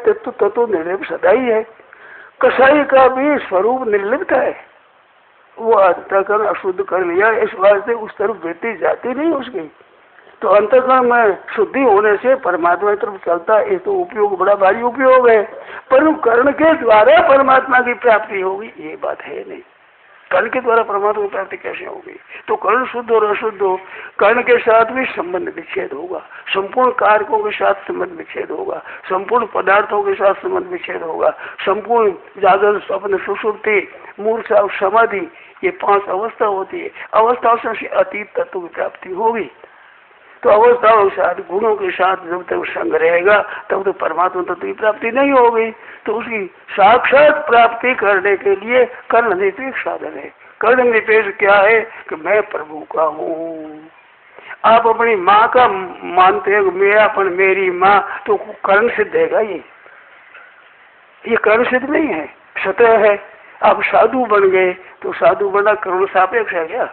तत्व निर्लिप्त सदा ही है। कसाई का भी स्वरूप निर्लिप्त है, वो अंतःकरण अशुद्ध कर लिया, इस वास्ते उस तरफ वृत्ति जाती नहीं उसकी। तो अंतःकरण में शुद्धि होने से परमात्मा की तरफ चलता है, ये तो उपयोग बड़ा भारी उपयोग है, पर कर्ण के द्वारा परमात्मा की प्राप्ति होगी ये बात है नहीं। कर्ण के द्वारा परमात्मा की प्राप्ति कैसे होगी? तो कर्ण शुद्ध और अशुद्ध हो, कर्ण के साथ भी संबंध विच्छेद होगा, संपूर्ण कारकों के साथ संबंध विच्छेद होगा, संपूर्ण पदार्थों के साथ संबंध विच्छेद होगा, संपूर्ण जागरण स्वप्न सुषुप्ति मूर्छा समाधि ये 5 अवस्था होती है, अवस्थाओं से अतीत तत्व की प्राप्ति होगी। तो अवस्थाओं के साथ गुणों के साथ जब तक संग रहेगा तब तक परमात्मा तत्व की प्राप्ति नहीं होगी। तो उसकी साक्षात प्राप्ति करने के लिए कर्ण निरपेक्ष साधन है। कर्ण निरपेक्ष क्या है कि मैं प्रभु का हूँ। आप अपनी माँ का मानते हैं मेरापन मेरी माँ, तो कर्ण सिद्ध है ये कर्ण सिद्ध नहीं है, सतह है। आप साधु बन गए तो साधु बनना कर्ण सापेक्ष है क्या?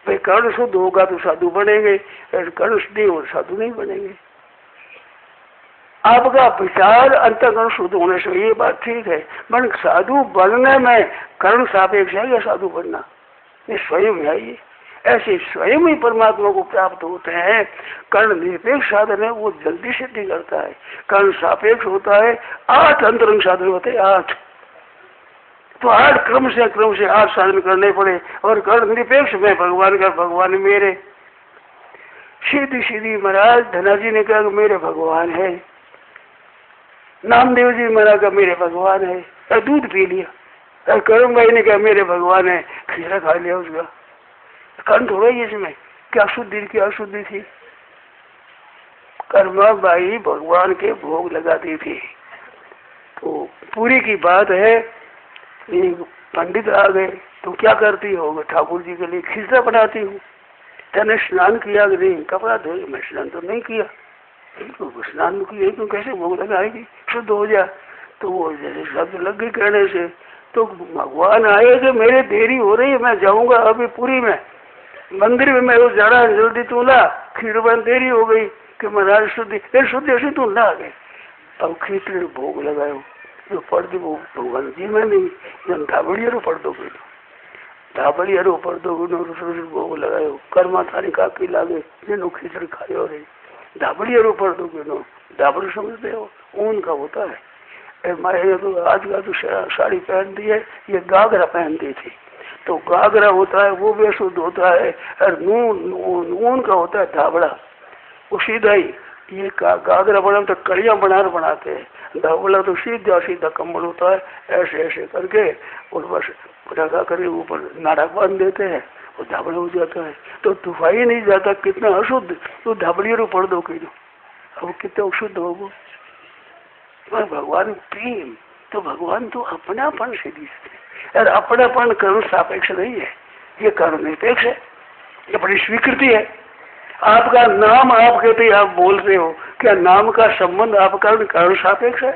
भाई कर्ण शुद्ध होगा तो साधु बनेंगे, कर्ण शुद्ध और साधु नहीं बनेंगे। आपका विचार अंतःकरण शुद्ध होने से ये बात ठीक है, पर साधु बनने में कर्ण सापेक्ष है या साधु बनना? ये स्वयं है। ये ऐसे स्वयं ही परमात्मा को प्राप्त होते हैं। कर्ण निरपेक्ष साधन है वो जल्दी सिद्धि करता है, कर्ण सापेक्ष होता है। 8 अंतरंग साधन होते हैं, 8। तो 8 क्रम से 8 साधन करने पड़े। और कर्ण निरपेक्ष में भगवान का भगवान मेरे, सीधी सीधी महाराज धनाजी ने कहा मेरे भगवान है, नामदेव जी महाराज का मेरे भगवान है, और दूध पी लिया। और कर्म भाई ने कहा मेरे भगवान है, खीरा खा लिया उसका। कर्ण थोड़ा ही इसमें क्या शुद्धि क्या अशुद्धि थी? कर्मा बाई भगवान के भोग लगाती थी। तो पूरी की बात है, एक पंडित आ गए तो क्या करती हो? ठाकुर जी के लिए खिचड़ा बनाती हूँ। तेने स्नान किया कि नहीं? कपड़ा धोए। मैं स्नान तो नहीं किया। तो स्नान किया तो कैसे भोग लगाएगी? शुद्ध हो जा। तो वो जैसे शब्द लग गई कहने से, तो भगवान आए कि मेरे देरी हो रही है, मैं जाऊंगा अभी पूरी में मंदिर में, मैं वो जा रहा जल्दी तू ला। खीर बन देरी हो गई कि महाराज शुद्धि शुद्धि तू ला गए। अब खींचड़े भोग लगायो जो पढ़ दो वो भगवान जी में नहीं, जब धाबड़ियारो पढ़ दो धाबड़ियारो पढ़ दो भोग लगायो। कर्मा थारी काकी लागे जेनो खीचड़ खायो रे, धाबड़ियारो पढ़ दो धाबड़ी समझते हो ऊन का होता है। माए तो आज का तो साड़ी पहनती है, ये गागरा पहनती थी। तो गागरा होता है वो भी अशुद्ध होता है, और ऊन का होता है धाबड़ा, वो सीधा ही। ये गागरा बना तो कड़िया बनाते हैं, धाबड़ा तो सीधा सीधा कम्बल होता है, ऐसे ऐसे करके और बस लगा करके ऊपर नाड़ा बांध देते हैं, वो धाबड़ा हो जाता है। तो दुफाई नहीं जाता, कितना अशुद्ध। तो धाबड़ियों पढ़ दो कि अब कितना अशुद्ध होगा। भगवान प्रेम, तो भगवान तो अपनापन से दिखते, और अपनापन कर्ण सापेक्ष नहीं है, ये कर्ण निरपेक्ष है, ये बड़ी स्वीकृति है। आपका नाम आप कहते आप बोल रहे हो, क्या नाम का संबंध आपका कर्ण सापेक्ष है?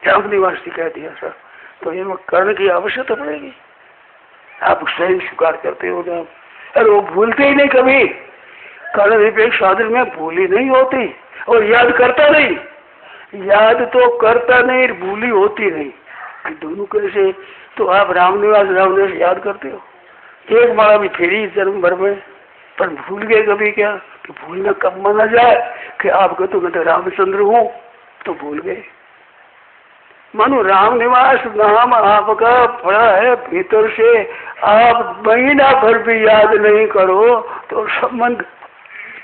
राम निवास जी कह दिया सर, तो ये कर्ण की आवश्यकता पड़ेगी। आप स्वयं स्वीकार करते हो ना, अरे वो भूलते ही नहीं कभी। कर्ण निरपेक्ष साधन में भूली नहीं होती, और याद करता नहीं, याद तो करता नहीं, भूली होती नहीं। दोनों कैसे? तो आप रामनिवास याद करते हो, एक माला भी फेरी जन्म भर में, पर भूल गए कभी क्या? कि भूलना कब माना जाए कि आप कहते मैं तो रामचंद्र हूँ, तो भूल गए। मानो रामनिवास नाम आपका पड़ा है भीतर से, आप महीना भर भी याद नहीं करो तो संबंध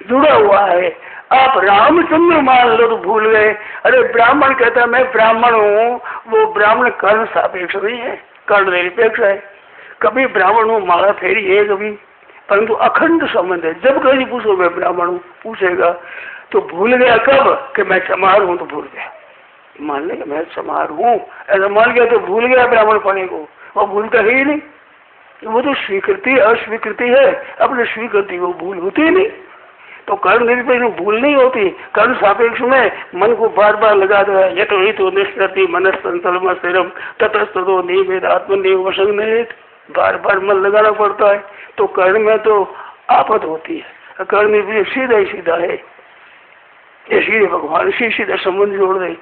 जुड़ा हुआ है। आप रामचंद्र मान लो तो भूल गए। अरे ब्राह्मण कहता है मैं ब्राह्मण हूँ, वो ब्राह्मण कर्ण सापेक्ष नहीं है, कर्ण निरपेक्ष है। कभी ब्राह्मण हूँ माला फेरी है कभी, परंतु अखंड संबंध है। जब कभी पूछो मैं ब्राह्मण हूँ पूछेगा तो भूल गया कब कि मैं चमार हूँ, तो भूल गया। मान लेगा मैं चमार हूँ, ऐसा मान गया तो भूल गया ब्राह्मण पढ़ने को, वो भूलता ही नहीं। वो तो स्वीकृति अस्वीकृति है, अपने स्वीकृति को भूल होती ही नहीं। तो कर्ण निरपेक्ष भूल नहीं होती, कर्ण सापेक्ष में मन को बार बार लगा दो है। ये तो निष्कृति मनस्तंतल स्थिरम ततस्तो निवेद आत्मनिव वसंग, बार बार मन लगाना पड़ता है। तो कर्ण में तो आफत होती है, कर्ण निरपेक्ष सीधा ही सीधा है, ये सीधे भगवान से सीधा संबंध जोड़ दे।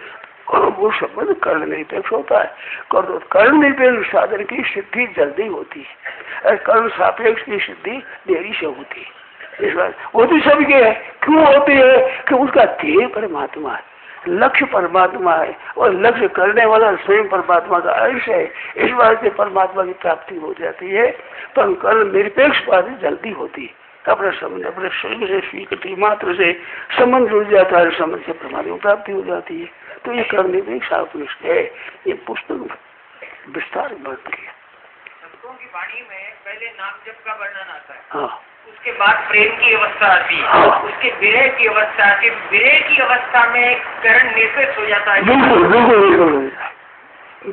और वो संबंध कर्ण निरपेक्ष होता है। कर्ण निरपेक्ष साधन की सिद्धि जल्दी होती है और कर्ण सापेक्ष की सिद्धि देरी से होती है। इस बार होती सबके है। क्यों होती है? कि उसका ध्येय परमात्मा है, लक्ष्य परमात्मा है और लक्ष्य करने वाला स्वयं परमात्मा का अंश है। इस बात से परमात्मा की प्राप्ति हो जाती है। पर कर्ण निरपेक्ष बात जल्दी होती है। अपने संबंध अपने स्वयं से स्वीकृति मात्र से संबंध जुड़ जाता है, संबंध से परमात्मा की प्राप्ति हो जाती है। तो ये कर्ण निरपेक्ष सापेक्ष है। ये पुस्तक विस्तार वर्णन किया। शब्दों की वाणी में पहले नाम जप का वर्णन आता है। हाँ। उसके बाद प्रेम की अवस्था आती है। हाँ। उसके विरह की अवस्था आती है। विरह की अवस्था में कर्ण निरपेक्ष हो जाता है। बिल्कुल बिल्कुल।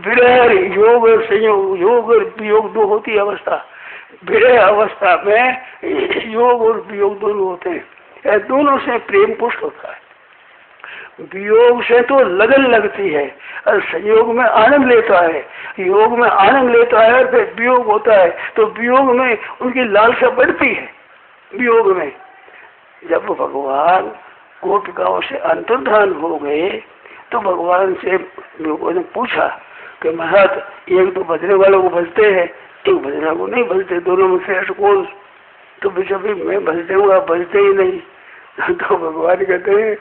विरह योग संयोग, योग और वियोग दो होती है अवस्था। विरह अवस्था में योग और वियोग दोनों होते हैं। दोनों से प्रेम पुष्ट होता है। वियोग से तो लगन लगती है और संयोग में आनंद लेता है, योग में आनंद लेता है और फिर वियोग होता है तो वियोग में उनकी लालसा बढ़ती है। वियोग में जब भगवान गोपिकाओं से अंतर्धान हो गए तो भगवान से लोगों ने पूछा कि महाराज एक तो भजने वालों को भजते हैं, एक भजना को नहीं भजते, दोनों में श्रेष्ठ कौन? तो जब मैं भजते हूँ आप भजते ही नहीं। तो भगवान कहते हैं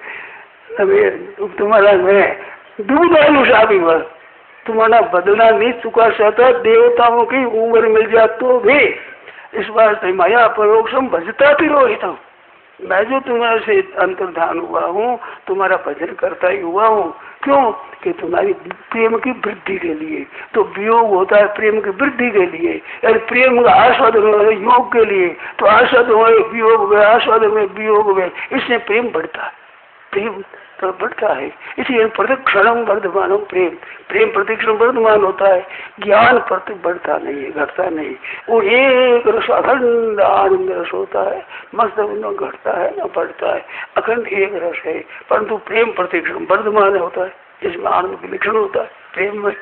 तुम्हारा मैं दूधानुषापी हुआ, तुम्हारा बदला नहीं चुका सकता, देवताओं की उम्र मिल जा तो भी इस बार से माया परोक्षम भजता तिरोहितम। मैं जो तुम्हारे से अंतर्धान हुआ हूँ, तुम्हारा भजन करता ही हुआ हूँ। क्यों? कि तुम्हारी प्रेम की वृद्धि के लिए। तो वियोग होता है प्रेम की वृद्धि के लिए, यानी प्रेम का आस्वादन हो योग के लिए। तो आस्वादन हो वियोग में, आस्वादन में वियोग में, इससे प्रेम बढ़ता है। प्रेम तो बढ़ता है। इसलिए प्रतिक्षणम वर्धमानम प्रेम, प्रेम प्रतिक्षण वर्धमान होता है। ज्ञान प्रति बढ़ता नहीं है, घटता नहीं। वो एक रस अखंड आनंद रस होता है, मस्त न घटता है न बढ़ता है, अखंड एक रस है। परंतु प्रेम प्रतिक्षण वर्धमान होता है, जिसमें आनंद विलक्षण होता है प्रेम में।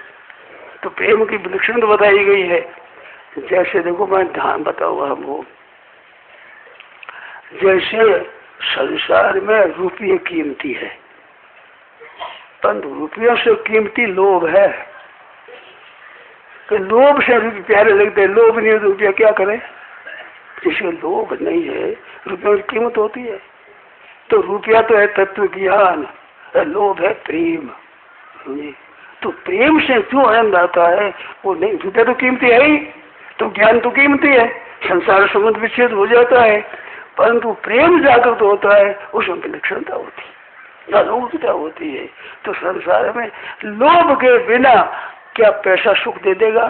तो प्रेम की विलक्षण बताई गई है। जैसे देखो मैं ध्यान बताऊंगा हमको, जैसे संसार में रुपये कीमती है, परंतु रुपयों से कीमती लोभ है। कि लोभ से रुपये प्यारे लगते हैं, लोभ नहीं है तो रुपया क्या करे? जिसमें लोभ नहीं है रुपयों की कीमत होती है। तो रुपया तो है तत्व ज्ञान, लोभ है प्रेम। तो प्रेम से जो आनंद आता है वो नहीं, रुपया तो कीमती है ही, तो ज्ञान तो कीमती है, संसार संबंध विच्छेद हो जाता है। परंतु प्रेम जागृत होता है, उसमें विलक्षणता होती है, अनूठता होती है। तो संसार में लोभ के बिना क्या पैसा सुख दे देगा?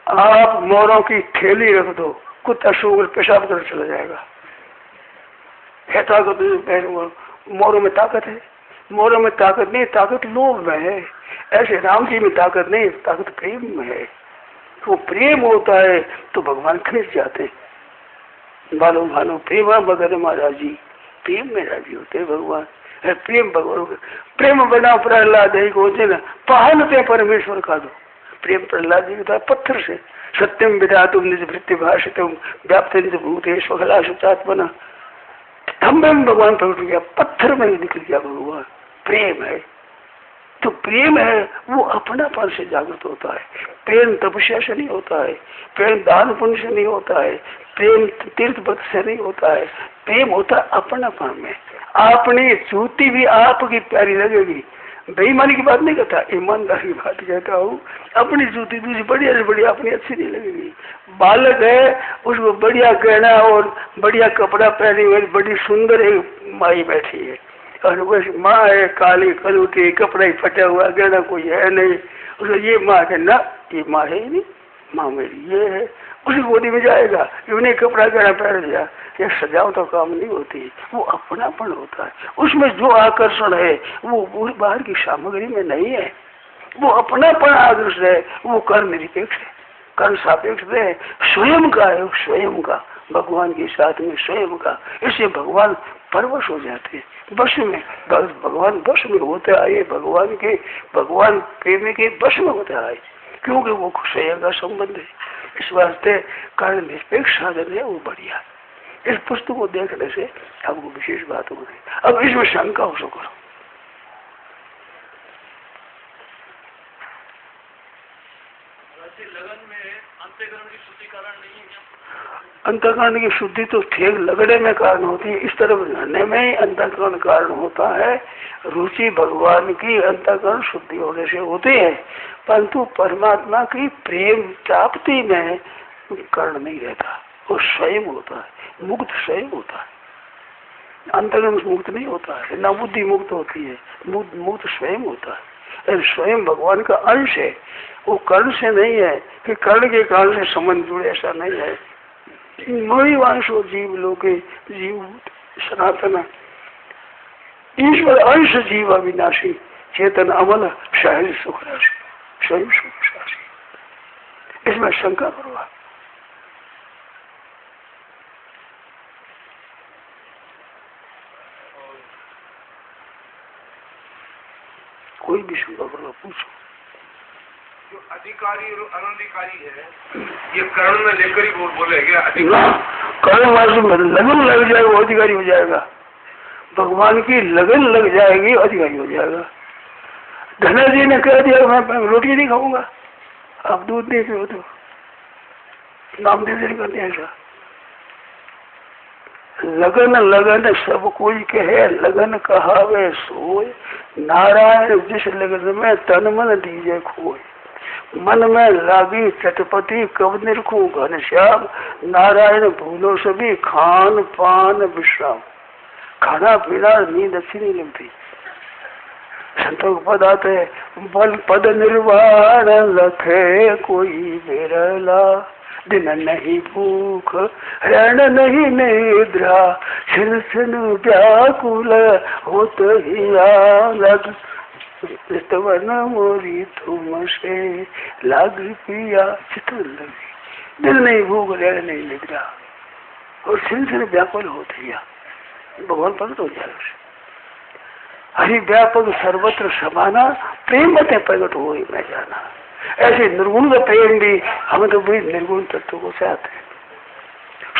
आप मोरों की थैली रख दो, कुत्ता सूंघ पेशाब कर चला जाएगा। है ताकत मोरों में ताकत है? मोरों में ताकत नहीं, ताकत लोभ में है। ऐसे राम जी में ताकत नहीं, ताकत प्रेम में है। तो प्रेम होता है तो भगवान खिंच जाते हैं। भालो भालो प्रेम मगर महाराज जी, प्रेम में राजी होते हैं भगवान। है प्रेम भगवान, प्रेम बना प्रहलाद होते ना, पहनते परमेश्वर का दो। प्रेम प्रहलाद जी था पत्थर से, सत्यम विदा तुम निज वृत्ति भाषितम व्याप्त निज भूतेश वखलाशुचात्मना। खम्भे में भगवान प्रकट गया, पत्थर में निकल गया भगवान। प्रेम है तो प्रेम है वो अपनापन से जागृत होता है। प्रेम तपस्या से नहीं होता है, प्रेम दान पुण्य से नहीं होता है, प्रेम तीर्थ व्रत से नहीं होता है। प्रेम होता है अपनापन में। अपनी जूती भी आपकी प्यारी लगेगी, बेईमानी की बात नहीं कहता, ईमानदारी की बात कहता हूँ। अपनी जूती दूसरी बढ़िया से बढ़िया अपनी अच्छी नहीं लगेगी। बालक है उसको बढ़िया गहना और बढ़िया कपड़ा पहने हुए बड़ी सुंदर एक माई बैठी है, और वैसे माँ है काली कलूटी, कपड़ा ही फटा हुआ, गहना कोई है नहीं। उसको ये माँ है ना, ये माँ है ही नहीं, माँ मेरी ये है। उसी गोदी में जाएगा, इन्हें कपड़ा गहना पहन दिया, ये सजाओ तो काम नहीं होती। वो अपनापन होता है, उसमें जो आकर्षण है वो बाहर की सामग्री में नहीं है। वो अपनापन आकर्षण है, वो कर्म निरपेक्ष है, कर्म सापेक्ष है, स्वयं का है, स्वयं का भगवान के साथ में स्वयं का। इससे भगवान परवश हो जाते हैं, वश में भगवान वश में होते आए, भगवान प्रेमी के वश में होते आए, क्योंकि वो स्वयं का संबंध है। इस वास्ते कारण निरपेक्ष साधन है वो बढ़िया। इस पुस्तक को देखने से आपको विशेष बात हो गई। अब इसमें शंका हो सको, अंतःकरण की शुद्धि तो ठीक लगने में कारण होती है, इस तरफ रहने में ही अंतःकरण कारण होता है। रुचि भगवान की अंतःकरण शुद्धि होने से होती है, परंतु परमात्मा की प्रेम प्राप्ति में कारण नहीं रहता, वो स्वयं होता है, मुक्त स्वयं होता है। अंतर्गत मुक्त नहीं होता है, न बुद्धि मुक्त होती है, मुक्त स्वयं होता है। स्वयं भगवान का अंश है, वो कर्ण से नहीं है कि कर्ण के कारण से संबंध जुड़े, ऐसा नहीं है। मणिवांश जीव लोके जीव सनातन ईश्वर अंश जीव अविनाशी चेतन अमल शाहिर सुख राशि स्वयं सुख राशि। इसमें शंका करो आप। कोई भी शंका करो, पूछो। जो अधिकारी और अनधिकारी है, ये कर्ण में लेकर ही बोलेंगे अधिकारी। कर्ण वास्तव में लगन लग जाएगा वो अधिकारी हो जाएगा, भगवान की लगन लग जाएगी अधिकारी हो जाएगा। धना जी ने कह दिया मैं रोटी नहीं खाऊंगा, आप दूध नहीं पियो तो नाम दे नहीं करते ऐसा। लगन लगन सब कोई कहे, लगन कहावे सोए, नारायण जिस लगन में तन मन दीजे खोए। मन में लागी चटपटी कब निरखूं घनश्याम, नारायण भूलो सभी खान पान विश्राम। खाना पीना नींद अच्छी नहीं लगती। संतों के पद आते हैं, बल पद निर्वाण लखे कोई बिरला, दिन नहीं भूख रण नहीं निद्रा, छिन छिन व्याकुल होत ही आलग, ऋतवन मोरी तुम से लाग पिया चित लगी। दिल नहीं भूख रण नहीं निद्रा और छिन छिन व्याकुल होत ही भगवान प्रकट हो जाए। हरि व्यापक सर्वत्र समाना, प्रेम मत प्रकट हो मैं जाना। ऐसे निर्गुण का प्रेम भी हम तो भी निर्गुण तत्व को चाहते हैं।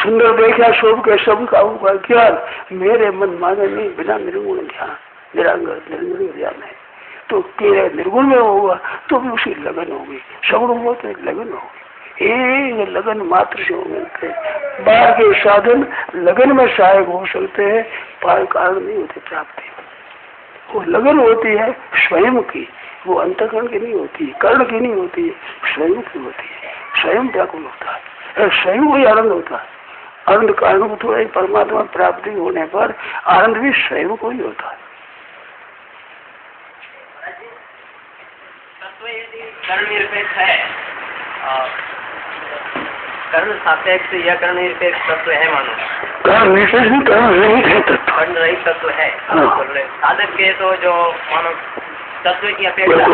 सुंदर देखा शोभ के सब का ज्ञान, मेरे मन माने नहीं बिना निर्गुण ज्ञान, निरांगर निर्गुण ज्ञान है तो निर्गुण में होगा तो भी उसी लगन होगी। सगुण हो तो लगन होगी, एक लगन मात्र से हो मिलते। बाहर के साधन लगन में सहायक हो सकते हैं, पर कारण नहीं होते प्राप्ति। वो लगन होती है स्वयं की, वो अंतःकरण की नहीं होती, कर्ण की नहीं होती, स्वयं की होती है। स्वयं व्याकुल होता है, स्वयं वही आनंद होता है। आनंद कारण को थोड़ा परमात्मा प्राप्ति होने पर आनंद भी स्वयं को ही होता है। कर्ण निरपेक्ष है, कर्ण सापेक्ष या कर्ण निरपेक्ष तत्व है मानो। कर्ण निरपेक्ष नहीं, कर्ण रहित है तत्व, कर्ण रहित तत्व है। साधक के तो जो मानो तत्व की अपेक्षा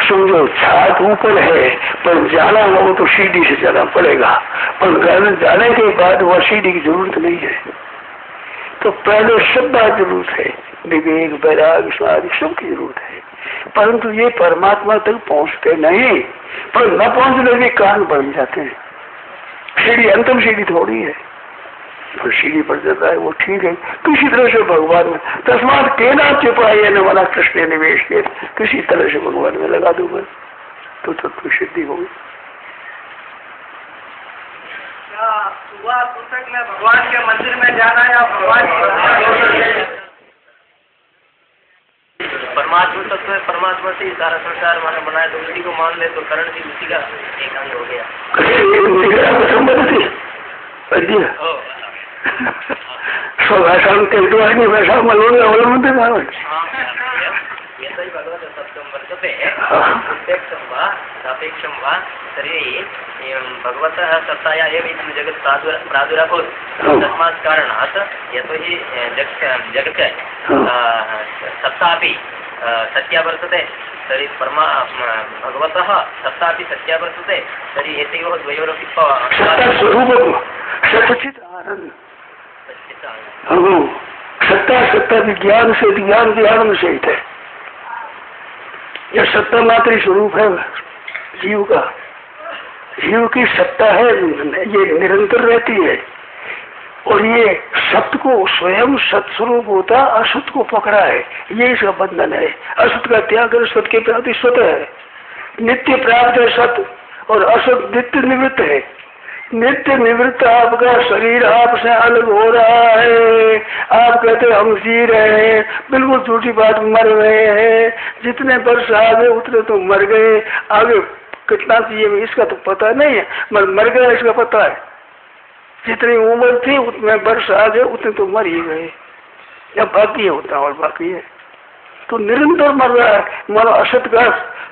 समझो छात ऊपर है पर जाना हो तो सीढ़ी से जाना पड़ेगा, पर घर जाने के बाद वह सीढ़ी की जरूरत नहीं है। तो पहले श्रद्धा जरूरत है, विवेक वैराग सारी सबकी जरूरत है, परंतु ये परमात्मा तक पहुंचते नहीं, पर न पहुंचने के कारण बन जाते हैं। सीढ़ी अंतिम सीढ़ी थोड़ी है, तो सीढ़ी पर जाता है वो ठीक है। किसी तरह से भगवान में तस्मात केना चिपाई न वाला कृष्ण निवेश के, किसी तरह से भगवान में लगा दूंगा तो तत्व सिद्धि होगी। पुस्तक में भगवान के मंदिर में जाना या भगवान परमात्मा तत्व है, परमात्मा से सारा संसार माने बनाया, तो उसी को मान ले तो करण भी उसी का एक अंग हो गया। वैसा मलोगे अवलंबन ये तो भगवत सत्यम वर्तते उपेक्षम वा सापेक्षम वा तर्हि भगवतः सत्ताया एव इदं जगत् प्रादुरभूत् तस्मात् कारणात् यतोहि जगत् सत्तापि सत्या वर्तते तर्हि भगवतः सत्तापि सत्या वर्तते तर्हि एतयोः द्वयोरपि सत्ता सत्ता विज्ञान से ज्ञान ज्ञान में सहित है। यह सत्ता मात्र स्वरूप है जीव का, जीव की सत्ता है, ये निरंतर रहती है। और ये सत्य को स्वयं सत्स्वरूप होता असत को पकड़ा है, ये इसका बंधन है। असत का त्याग कर सत्य के प्राप्ति स्वतः है, नित्य प्राप्त है सत्य और असत नित्य निवृत्त है। नित्य निवृत्त आपका शरीर आपसे अलग हो रहा है। आप कहते हम जी रहे हैं, बिल्कुल झूठी बात, मर रहे हैं। जितने वर्ष आगे उतने तो मर गए, आगे कितना चाहिए इसका तो पता नहीं है, मर गया इसका पता है। जितनी उम्र थी उतने वर्ष आगे उतने तो मर ही गए, या बाकी है उतना और बाकी है। तो निरंतर मर रहा है। मानो असत का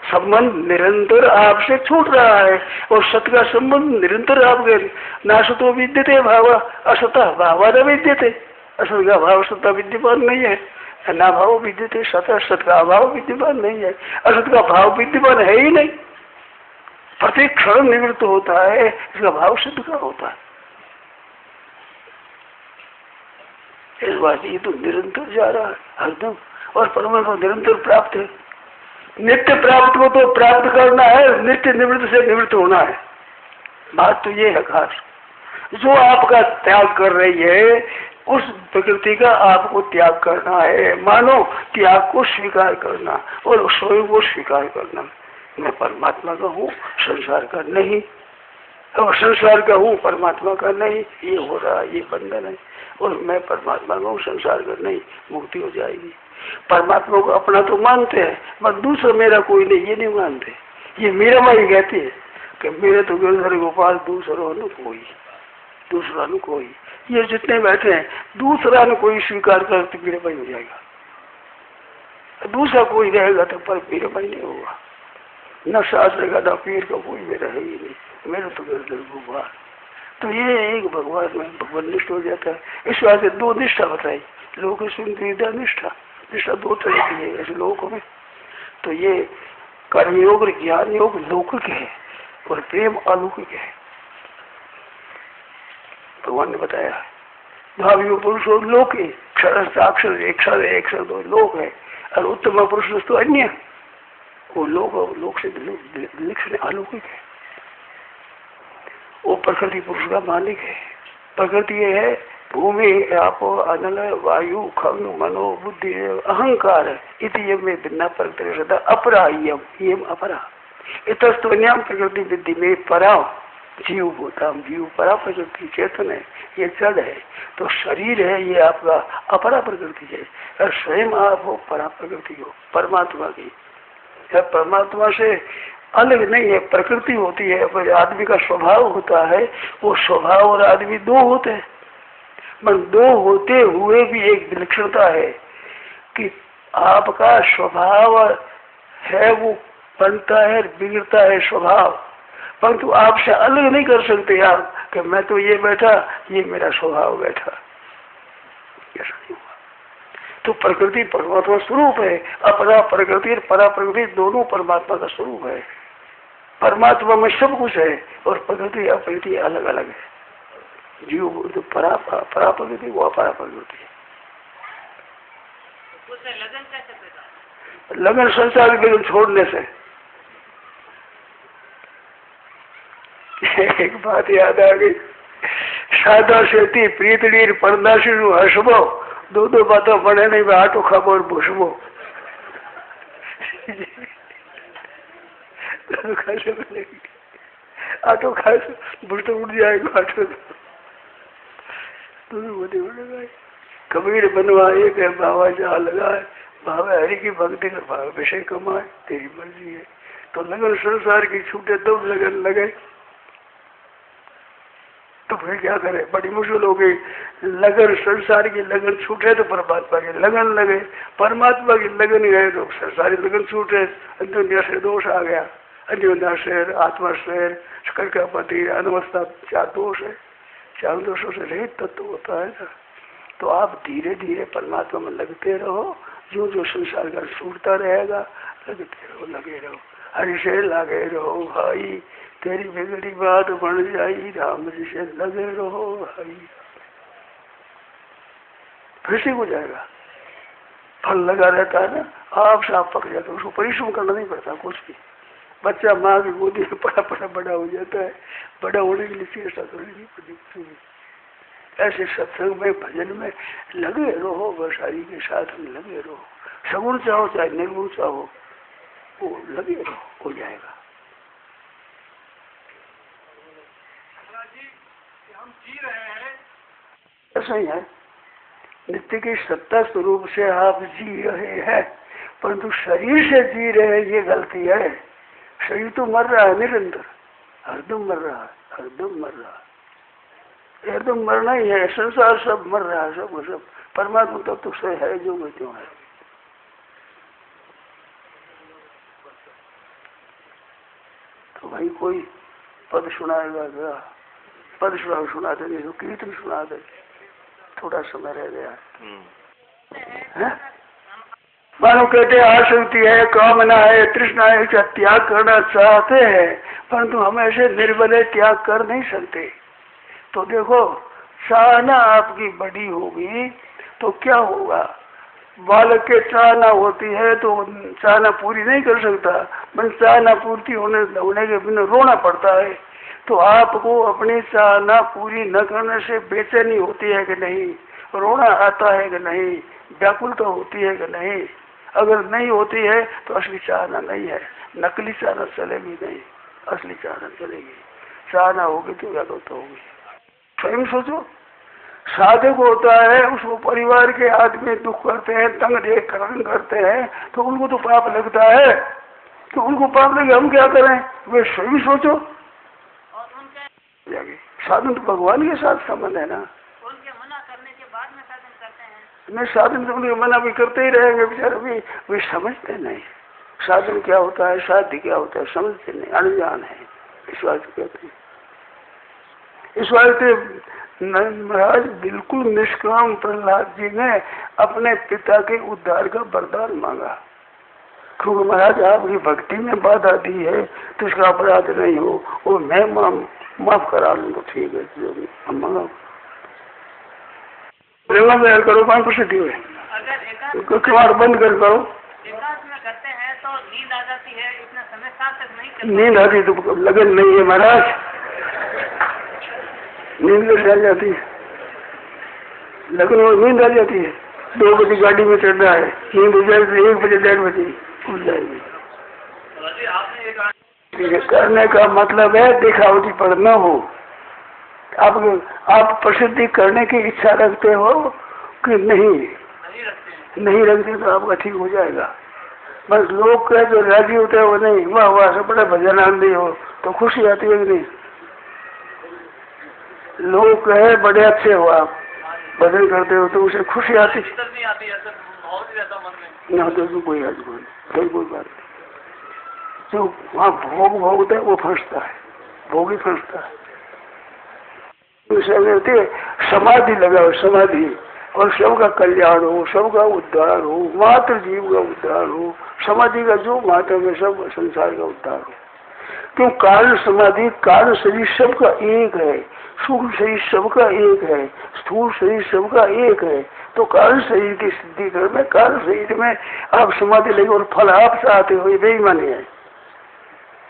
संबंध निरंतर आपसे छूट रहा है और सत का संबंध निरंतर आपके नासतो विद्यते भाव असत भाव न विद्यते। असत का भाव सत्ता विद्यमान नहीं है, ना भाव विद्यते सत, सत का अभाव विद्यमान नहीं है, असत का भाव विद्यमान है ही नहीं। प्रत्येक क्षण निवृत्त होता है, इसका भाव सिद्ध का होता है। इस बात ये तो निरंतर जा रहा है हरदम, और परमात्मा निरंतर प्राप्त है। नित्य प्राप्त को तो प्राप्त करना है, नित्य निवृत्त से निवृत्त होना है। बात तो ये है खास। जो आपका त्याग कर रही है उस प्रकृति का आपको त्याग करना है। मानो त्याग को स्वीकार करना और स्वयं को स्वीकार करना। मैं परमात्मा का हूँ, संसार का नहीं, और संसार का हूँ, परमात्मा का नहीं। ये हो रहा है, ये बंधन है। और मैं परमात्मा का हूँ, संसार का नहीं, मुक्ति हो जाएगी। परमात्मा को अपना तो मानते हैं, पर दूसरा मेरा कोई नहीं, ये नहीं मानते। ये मेरा माई कहती है कि मेरे तो गिरधर गोपाल दूसरा न कोई, दूसरा न कोई। ये जितने बैठे हैं, दूसरा न कोई स्वीकार कर तो मेरा भाई हो जाएगा। दूसरा कोई रहेगा तो पर मेरा भाई नहीं होगा। न शास्त्र का न पीर का कोई मेरा है ही नहीं, मेरा तो गिरधर गोपाल। तो ये एक भगवान में भगवान निष्ठ हो जाता है। इस बात से दो निष्ठा बताई, लोक निष्ठा। निष्ठा दो तरह की है ऐसे लोगों में। तो ये कर्मयोग और ज्ञान योग लौकिक है और प्रेम अलौकिक है, भगवान ने बताया। भावी पुरुष और लोक है, अक्षर एक क्षर दो लोक है, और उत्तम पुरुष तो अन्य, वो लोक से लक्षण अलौकिक है। वो प्रकृति पुरुष का मालिक है। प्रकृति ये है भूमि आपो अनल वायु खंग मनो बुद्धि अहंकार इति में भिन्ना प्रकृति अपरा यम अपरा इतस्तुन्याम प्रकृति विद्धि में परा जीव होता, जीव परा प्रकृति चेतन है, ये जड़ है। तो शरीर है ये आपका अपरा प्रकृति है, और स्वयं आप हो परा प्रकृति हो परमात्मा की। परमात्मा से अलग नहीं है, प्रकृति होती है, पर आदमी का स्वभाव होता है। वो स्वभाव और आदमी दो होते हैं, पर दो होते हुए भी एक विलक्षणता है कि आपका स्वभाव है वो बनता है बिगड़ता है स्वभाव, परंतु आपसे अलग नहीं कर सकते आप कि मैं तो ये बैठा, ये मेरा स्वभाव बैठा, ऐसा नहीं हुआ। तो प्रकृति परमात्मा स्वरूप है, अपरा प्रकृति और परा प्रकृति दोनों परमात्मा का स्वरूप है। परमात्मा में सब कुछ है और प्रकृति अप्रकृति अलग अलग है। जीव तो परा प्रकृति वो अपरा प्रकृति है। लगन संसार के छोड़ने से। एक बात याद आ गई, सादा सेती प्रीतड़ीर परदासी हसबो दो बातों बने नहीं, आटो खाबो और भूसबो। आटो खा बुढ़ तो उठ जाएगा, आटो कबीर बनवाए के बाबा जहाँ लगाए, भावे हरि की भक्ति कर भावे विषय कमाए, तेरी मर्जी है। तो लगन संसार की छूटे तो लगन लगे, तो फिर क्या करे, बड़ी मुश्किल हो गई। लगन संसार की लगन छूटे तो परमात्मा की लगन लगे, परमात्मा की लगन गए तो संसारी लगन छूटे, अन्योन्या से दोष आ गया। अन्योन्या शेर आत्मा शेर शकर का पति अनवस्था, चार दोष है, चार दोषों से रहित तत्व होता है ना। तो आप धीरे धीरे परमात्मा में लगते रहो, जो जो संसार का छूटता रहेगा लगते रहो, लगे रहो, हरि से लगे रहो भाई, तेरी बिगड़ी बात बन जाई, राम जी से लगे रहो भाई, फिर से हो जाएगा। फल लगा रहता है ना, आप साफ पक जाता है, उसको परिश्रम करना नहीं पड़ता कुछ भी। बच्चा माँ की गोदी में पड़ा बड़ा हो जाता है, बड़ा होने के लिए चेष्टा करनी नहीं पड़ती। ऐसे सत्संग में भजन में लगे रहो, बस हरि के साथ में लगे रहो, सगुण चाहो चाहे निर्गुण चाहो, वो लगे रहो, हो जाएगा। जी रहे हैं। ऐसा ही है, नित्य की सत्ता स्वरूप से आप जी रहे हैं, परंतु शरीर से जी रहे हैं, ये गलती है। शरीर तो मर रहा है निरंतर, हरदम मर रहा है, हरदम मर रहा है, एकदम मरना ही है। संसार सब मर रहा है, सब परमात्मा तब तो सही है जो मैं क्यों है। तो भाई कोई पद सुनाएगा क्या? पद सुनाते नहीं तो कीर्तन सुना दे, थोड़ा समय रह गया है। मानो कहते आसक्ति है, कामना है, तृष्णा है, क्या त्याग करना चाहते हैं, परंतु हम ऐसे निर्बल त्याग कर नहीं सकते। तो देखो, चाहना आपकी बड़ी होगी तो क्या होगा? बालक के चाहना होती है तो चाहना पूरी नहीं कर सकता, बस चाहना पूर्ति होने के बिना रोना पड़ता है। तो आपको अपनी चाहना पूरी न करने से बेचैनी होती है कि नहीं, रोना आता है कि नहीं, व्याकुलता होती है कि नहीं? अगर नहीं होती है तो असली चाहना नहीं है, नकली चाहना चलेगी नहीं, असली चाहना चलेगी। चाहना होगी तो व्याकुलता होगी। स्वयं सोचो, साधक होता है, उसको परिवार के आदमी दुख करते हैं, तंग देख करते हैं, तो उनको तो पाप लगता है। तो उनको पाप लगे, हम क्या करें? वे स्वयं सोचो। साधन तो भगवान के साथ संबंध है ना। उनके मना करने के बाद में साधन करते हैं। नहीं, साधन तो उनके मना भी करते ही रहेंगे बेचारे, वे समझते नहीं साधन क्या होता है, साध्य क्या होता है, समझते नहीं, अनजान है। इस बात कहते हैं, इस वास्ते महाराज बिल्कुल निष्काम प्रहलाद जी ने अपने पिता के उद्धार का वरदान मांगा। क्योंकि महाराज आपकी भक्ति में बाधा दी है तो उसका अपराध नहीं हो, वो मैं माफ करा लूँ तो ठीक है, जो भी हम मांगा करो। पान प्रसिद्धि हुए किवाड़ बंद कर करो। एकांत में करते हैं तो नींद आ जाती है, इतना समय साथ तक नहीं करते। नींद आती तो लगन नहीं है महाराज, नींद आ जाती है, लगन में नींद आ जाती है। 2 बजे गाड़ी में चढ़ना है, नींद हो जाएगी 1 बजे 1:30 बजे उठ जाएगी। करने का मतलब है दिखावटी पर न हो। आप प्रसिद्धि करने की इच्छा रखते हो कि नहीं रखते तो आपका ठीक हो जाएगा। बस लोग कहे जो राजी होते हैं वो नहीं, वाह वाह सब बड़ा भजन आंदी हो तो खुशी आती है कि नहीं? लोग कहे बड़े अच्छे हो आप भजन करते हो तो उसे खुशी आती ना, तो कोई कोई बात नहीं। जो वहाँ भोग भोगता है वो फंसता है, भोग ही फंसता है। समाधि लगाओ, समाधि, और सबका कल्याण हो, सबका उद्धार हो, मात्र जीव का उद्धार हो। समाधि का जो मात्र में सब संसार का उद्धार हो। क्यों? कारण समाधि, कारण शरीर सबका एक है, सूक्ष्म शरीर सबका एक है, स्थूल शरीर सबका एक है। तो कारण शरीर की सिद्धि करने, कारण शरीर में आप समाधि लगे और फल आप चाहते हो, ये बेईमानी है।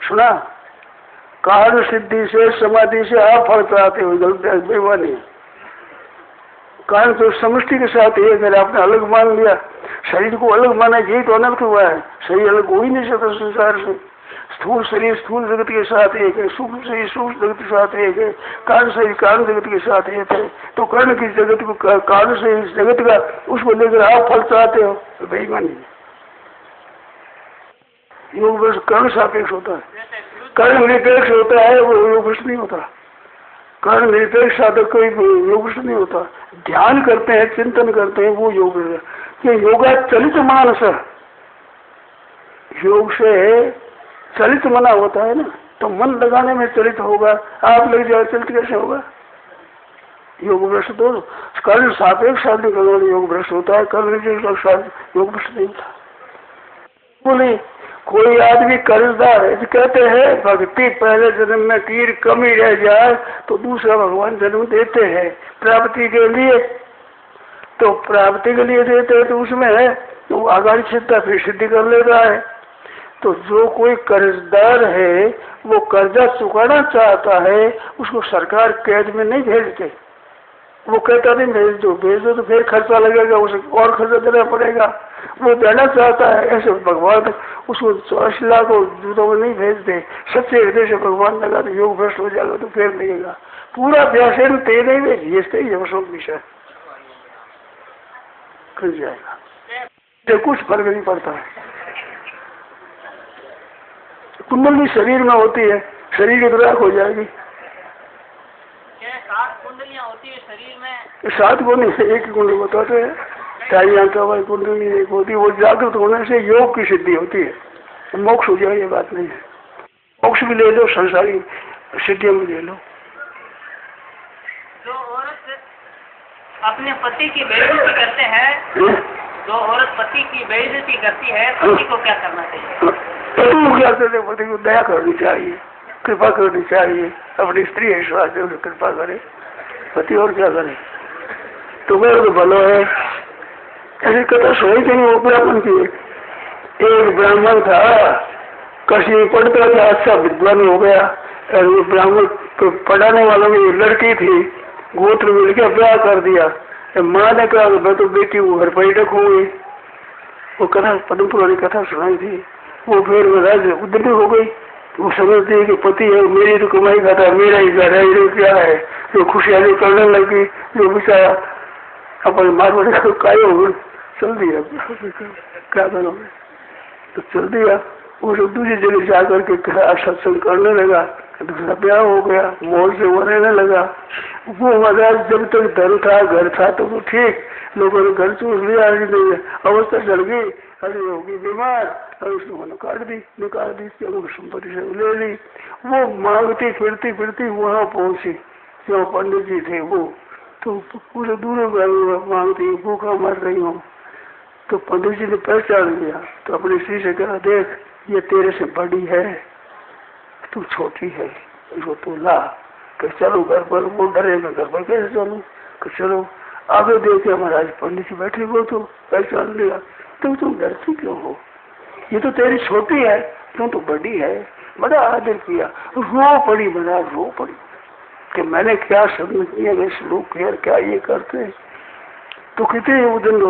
सुना? कारण सिद्धि से, समाधि से आप फल चाहते हो, गलत बेईमानी है। कारण तो समष्टि के साथ एक है, आपने अलग मान लिया, शरीर को अलग माना, यही तो अनर्थ हुआ है। शरीर अलग हो ही नहीं सकता संसार से। स्थूल शरीर स्थूल जगत के साथ एक है, सूक्ष्म शरीर सूक्ष्म जगत के साथ एक है, कारण शरीर कारण जगत के साथ एक है। तो कर्ण की जगत को, कारण शरीर जगत का, उसको लेकर आप फल चाहते हो, तो बेईमानी। योग बस कर्ण सापेक्ष होता है, कर्ण निरपेक्ष होता है, वो योग नहीं होता। कर्ण निरपेक्ष साधक कोई योग नहीं होता। ध्यान करते हैं, चिंतन करते हैं, वो योग है। कि योगा चलित मानस, योग से चलित मना होता है ना, तो मन लगाने में चलित होगा। आप लग जाए चलित कैसे होगा? योग भ्रष्ट तो कर्ण सापेक्ष साधन करने योग भ्रष्ट होता है, कर्ण योग भ्रष्ट नहीं होता। बोले कोई आदमी कर्जदार है, कहते हैं भक्ति पहले जन्म में तीर कमी रह जाए तो दूसरा भगवान जन्म देते हैं प्राप्ति के लिए। तो प्राप्ति के लिए देते हैं तो उसमें है तो आगामी चिंता फिर सिद्धि कर लेता है। तो जो कोई कर्जदार है वो कर्जा चुकाना चाहता है, उसको सरकार कैद में नहीं भेजते। वो कहता नहीं भेज दो तो फिर खर्चा लगेगा, उसे और खर्चा देना पड़ेगा। वो देना चाहता है, ऐसे भगवान उसको 84 लाख और जूतों में नहीं भेजते। सच्चे हृदय से भगवान लगा तो योग भ्रष्ट हो जाएगा तो फिर लगेगा। पूरा व्यासन तेरे में जीसते ही वर्षों विषय कर जाएगा, तो कुछ फर्क नहीं पड़ता है। कुंडली शरीर में होती है, शरीर की दुराक हो जाएगी। 7 कुंडलियां होती है शरीर में। 7 को नहीं, एक ही कुंडली बताते हैं। चाहे आंखा कुंडली एक होती है, वो जागृत होने से योग की सिद्धि होती है, मोक्ष हो जाए ये बात नहीं है। मोक्ष भी ले लो, संसारी सिद्धियां भी ले लो। जो औरत अपने पति की बेइज्जती करते हैं, जो औरत पति की बेइज्जती करती है, पति को क्या करना चाहिए? पति को क्या करते, पति को दया करनी चाहिए, कृपा करनी चाहिए। अपनी स्त्री है, विश्वास है, उसे कृपा करे। पति और क्या करे? तुम्हें तो भलो है। ऐसी कथा सोई कि नहीं, वो ब्राह्मण की। एक ब्राह्मण था, कहीं पढ़ता था, अच्छा विद्वान हो गया। और वो ब्राह्मण को पढ़ाने वालों में लड़की थी, गोत्र मिल के ब्याह कर दिया। माँ ने कहा मैं तो बेटी हूँ, घर पर ही रखूंगी। वो कथा पद्म पुरानी कथा सुनाई थी। वो फिर राज्य उद्दंड हो गई। वो समझती है कि पति है, मेरी तो कमाई खाता, मेरा ही घर है, ये क्या है। जो खुशहाली करने लगी, जो बेचारा अपने मारवाड़ी को काय हो चल दिया, क्या करोगे, तो चल दिया। वो सब दूसरी जगह जाकर के सत्संग करने लगा, दूसरा ब्याह हो गया, मोल से वो रहने लगा। वो महाराज जब तक धन था, घर था तो ठीक, लोगों ने घर चूस लिया, अवस्था चल गई, अरे होगी बीमार, और उसने वो निकाल दी, संपत्ति से ले ली। वो मांगती फिरती फिरती वहाँ पहुंची जहाँ पंडित जी थे। वो तो पूरे दूर मांगती, भूखा मर रही हूँ। तो पंडित जी ने पहचान लिया, तो अपनी स्त्री से कहा, देख ये तेरे से बड़ी है, तू छोटी है, इसको तू ला। कि चलो घर पर। वो डरे, मैं घर पर कैसे चलूँ? कि चलो आगे देखे, महाराज पंडित जी बैठे हो, तो पहचान लिया। तो तुम डरती क्यों हो? ये तो तेरी छोटी है, तुम तो बड़ी है। बड़ा आदर किया, रो पड़ी महाराज, रो पड़ी कि मैंने क्या समझ किया, लोग क्या ये करते। तो कितने उदन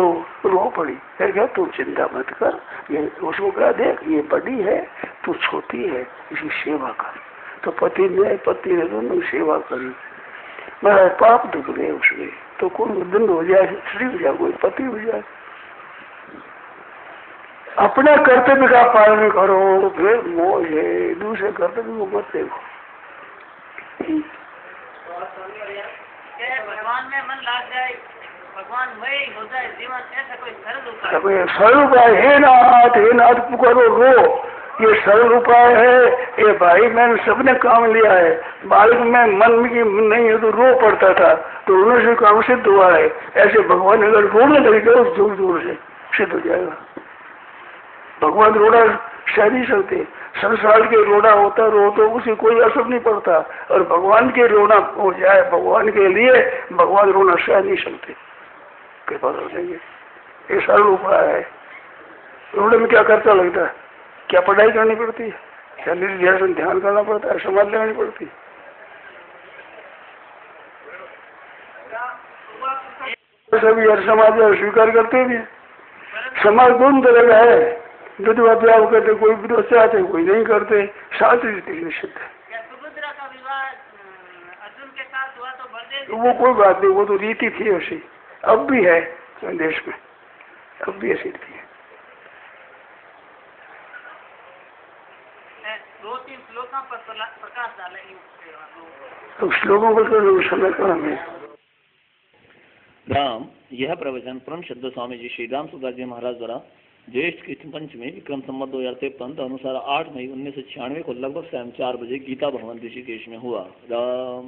रो पड़ी। फिर क्या, तू चिंता मत कर, ये उसको कहा, देख ये बड़ी है, तू छोटी है, इसकी सेवा कर। तो पति ने दोनों सेवा करी। मेरा पाप दुख गए उसमें। तो कोई उदन हो जाए, स्त्री हो जाए, कोई पति हो जाए, अपना कर्तव्य का पालन करो, फिर मोह है, दूसरे कर्तव्य को मत देखो। भगवान में मन लग जाए, भगवान मय हो जाए जीवन, ऐसा कोई सरल उपाय? कोई सरल उपाय? हे नाथ पुकारो, रो। ये सरल उपाय है। ये भाई मैंने सबने काम लिया है। बालक में मन की नहीं है तो रो पड़ता था, तो उन्होंने से काम सिद्ध हुआ है। ऐसे भगवान अगर रोने लगेगा उस जोर जोर से सिद्ध हो जाएगा। भगवान रोना सह नहीं सकते। संसार के रोना होता रो तो उसे कोई असर नहीं पड़ता, और भगवान के रोना हो जाए भगवान के लिए, भगवान रोना सह नहीं सकते, कृपा कर देंगे। ये सरल उपाय है। रोने में क्या खर्चा लगता है? क्या पढ़ाई करनी पड़ती है? क्या निर्ध्यासन ध्यान करना पड़ता है? समाज लेनी पड़ती है? सभी हर समाज स्वीकार करते भी। समाज दोनों तरह का है। विधवा ब्याह करते, कोई विधवा चाहते, कोई नहीं करते। शास्त्र निषिद्ध है। सुभद्रा का विवाह अर्जुन के साथ हुआ तो बलदेव, वो कोई बात नहीं, वो तो रीति थी ऐसी, अब भी है देश में, अब भी ऐसी रीति है। 2-3 श्लोकों पर प्रकाश डालेंगे। तो श्लोकों को तो समय का हमें राम। यह प्रवचन परम श्रद्धा स्वामी जी श्री राम सुदास जी महाराज द्वारा ज्येष्ठ कृष्ण पंचमी विक्रम संवत 2053 अनुसार 8 मई 1996 को लगभग शाम 4 बजे गीता भवन ऋषिकेश में हुआ। राम।